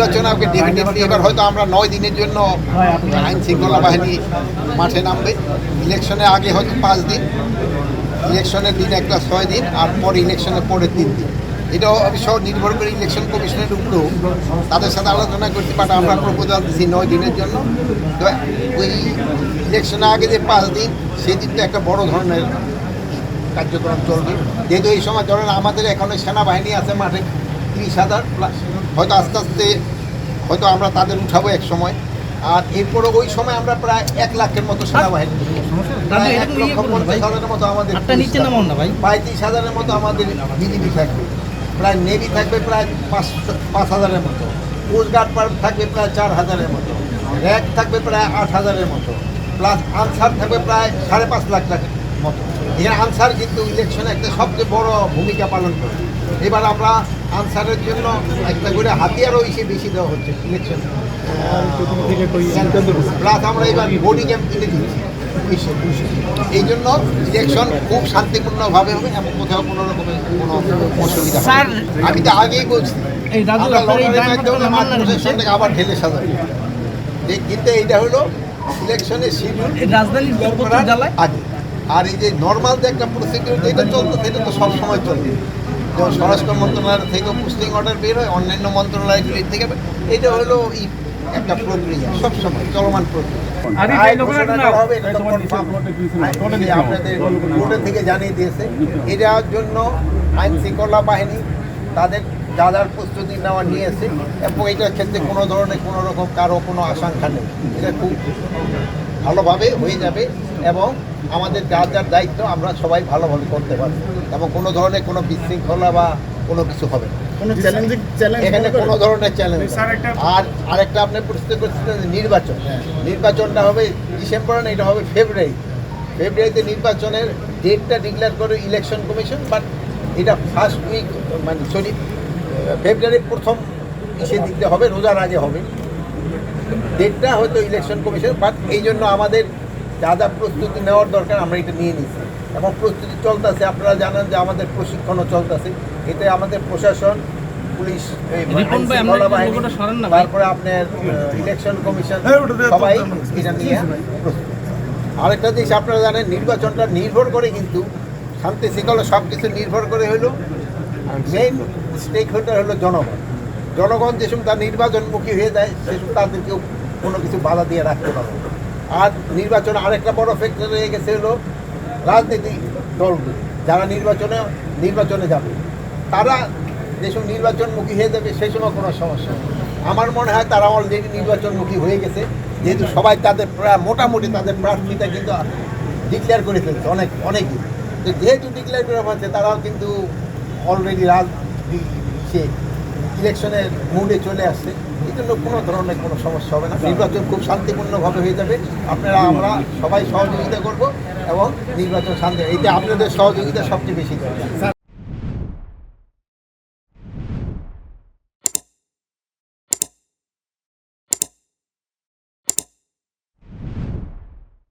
নির্বাচন আগে ডেফিনেটলি এবার হয়তো আমরা 9 দিনের জন্য আইন শৃঙ্খলা বাহিনী মাঠে নামবে। ইলেকশনের আগে হয়তো 5 দিন, ইলেকশনের দিন একটা 6 দিন, আর পরে ইলেকশনের পরে 3 দিন। এটাও অবশ্য নির্ভর করে ইলেকশন কমিশনের উপরেও, তাদের সাথে আলোচনা করতে পারে। আমরা প্রপোজাল দিচ্ছি 9 দিনের জন্য। তো ওই ইলেকশনের আগে যে 5 দিন, সেই দিনটা একটা বড় ধরনের কার্যক্রম চলবে। যেহেতু এই সময় ধরেন আমাদের এখনো সেনাবাহিনী আছে মাঠে 30,000 প্লাস, হয়তো আস্তে আস্তে হয়তো আমরা তাদের উঠাবো এক সময়। আর এরপরে ওই সময় আমরা প্রায় 1 লাখের মতো সেনাবাহিনী, প্রায় 1,50,000-এর মতো আমাদের, 35,000-এর মতো আমাদের বিজিবি থাকবে, প্রায় নেভি থাকবে প্রায় 5,000-এর মতো, কোস্টগার্ড থাকবে প্রায় 4,000-এর মতো, র্যাক থাকবে প্রায় 8,000-এর মতো, প্লাস আনসার থাকবে প্রায় 5.5 লাখ টাকার মতো। এখানে আনসার কিন্তু ইলেকশনে একটা সবচেয়ে বড় ভূমিকা পালন করে। এবার আমরা আনসারের জন্য একটা করে হাতিয়ারও হিসেবে বেশি দেওয়া হচ্ছে ইলেকশন, প্লাস আমরা এবার বডি ক্যাম্প কিনে দিচ্ছি 200। এই জন্য ইলেকশন খুব শান্তিপূর্ণভাবে হবে, এবং কোথাও কোনো রকমের কোনো অসুবিধা হবে না। আমি তো আগেই বলছি আমরা লটারির মাধ্যমে মাঠ প্রশাসনটাকে আবার ঢেলে সাজাবো, কিন্তু এইটা হলো ইলেকশনের শিডিউল আগে। আর এই যে নর্মাল যে একটা প্রসিডিউর যেটা চলতো, সেটা তো সবসময় চলবে। যেমন স্বরাষ্ট্র মন্ত্রণালয় থেকে পোস্টিং অর্ডার বের হয়, অন্যান্য মন্ত্রণালয়গুলির থেকে, এটা হলো একটা প্রক্রিয়া, সবসময় চলমান প্রক্রিয়া। আপনাদের কোর্টের থেকে জানিয়ে দিয়েছে, এটার জন্য আইন শৃঙ্খলা বাহিনী তাদের যা যার প্রস্তুতি নেওয়া নিয়েছে, এবং এটার ক্ষেত্রে কোনো ধরনের কোনো রকম কারো কোনো আশঙ্কা নেই। এটা খুব ভালোভাবে হয়ে যাবে, এবং আমাদের যার যার দায়িত্ব আমরা সবাই ভালোভাবে করতে পারবো, এবং কোনো ধরনের কোনো বিশৃঙ্খলা বা কোনো কিছু হবে না, এখানে কোনো ধরনের চ্যালেঞ্জ। আর আরেকটা আপনি প্রশ্ন করছিলেন নির্বাচন, নির্বাচনটা হবে ডিসেম্বর না, এটা হবে ফেব্রুয়ারিতে নির্বাচনের ডেটটা ডিক্লেয়ার করে ইলেকশন কমিশন, বাট এটা ফার্স্ট উইক মানে ফেব্রুয়ারির প্রথম দিকতে হবে, রোজার আগে হবে ডেটটা হয়তো ইলেকশন কমিশন। বাট এই জন্য আমাদের যা যা প্রস্তুতি নেওয়ার দরকার আমরা এটা নিয়ে নিচ্ছি, এবং প্রস্তুতি চলতেছে। আপনারা জানেন যে আমাদের প্রশিক্ষণও চলতেছে। এতে আমাদের প্রশাসন, পুলিশ, তারপরে আপনার ইলেকশন কমিশন সবাই এটা নিয়ে প্রস্তুত। আরেকটা জিনিস আপনারা জানেন, নির্বাচনটা নির্ভর করে কিন্তু শান্তি শৃঙ্খলা সব কিছু নির্ভর করে হলো মেইন স্টেক হোল্ডার হলো জনগণ। জনগণ যে সময় তার নির্বাচনমুখী হয়ে যায়, সে সময় তাদেরকেও কোনো কিছু বাধা দিয়ে রাখতে পারবে। আর নির্বাচনে আরেকটা বড় ফ্যাক্টর হয়ে গেছে হলো রাজনৈতিক দলগুলো, যারা নির্বাচনে যাবে, তারা যেসব নির্বাচনমুখী হয়ে যাবে সেই সময় কোনো সমস্যা নেই। আমার মনে হয় তারা অলরেডি নির্বাচনমুখী হয়ে গেছে, যেহেতু সবাই তাদের মোটামুটি তাদের প্রার্থীটা কিন্তু ডিক্লেয়ার করে ফেলছে অনেকেই। তো যেহেতু ডিক্লেয়ার করে ফেলছে, তারাও কিন্তু অলরেডি ইলেকশনের মুডে চলে আসছে। এই জন্য কোনো ধরনের কোনো সমস্যা হবে না, নির্বাচন খুব শান্তিপূর্ণভাবে হয়ে যাবে। আমরা সবাই সহযোগিতা করব, এবং নির্বাচন শান্তি, এইটা আপনাদের সহযোগিতা সবচেয়ে বেশি দরকার।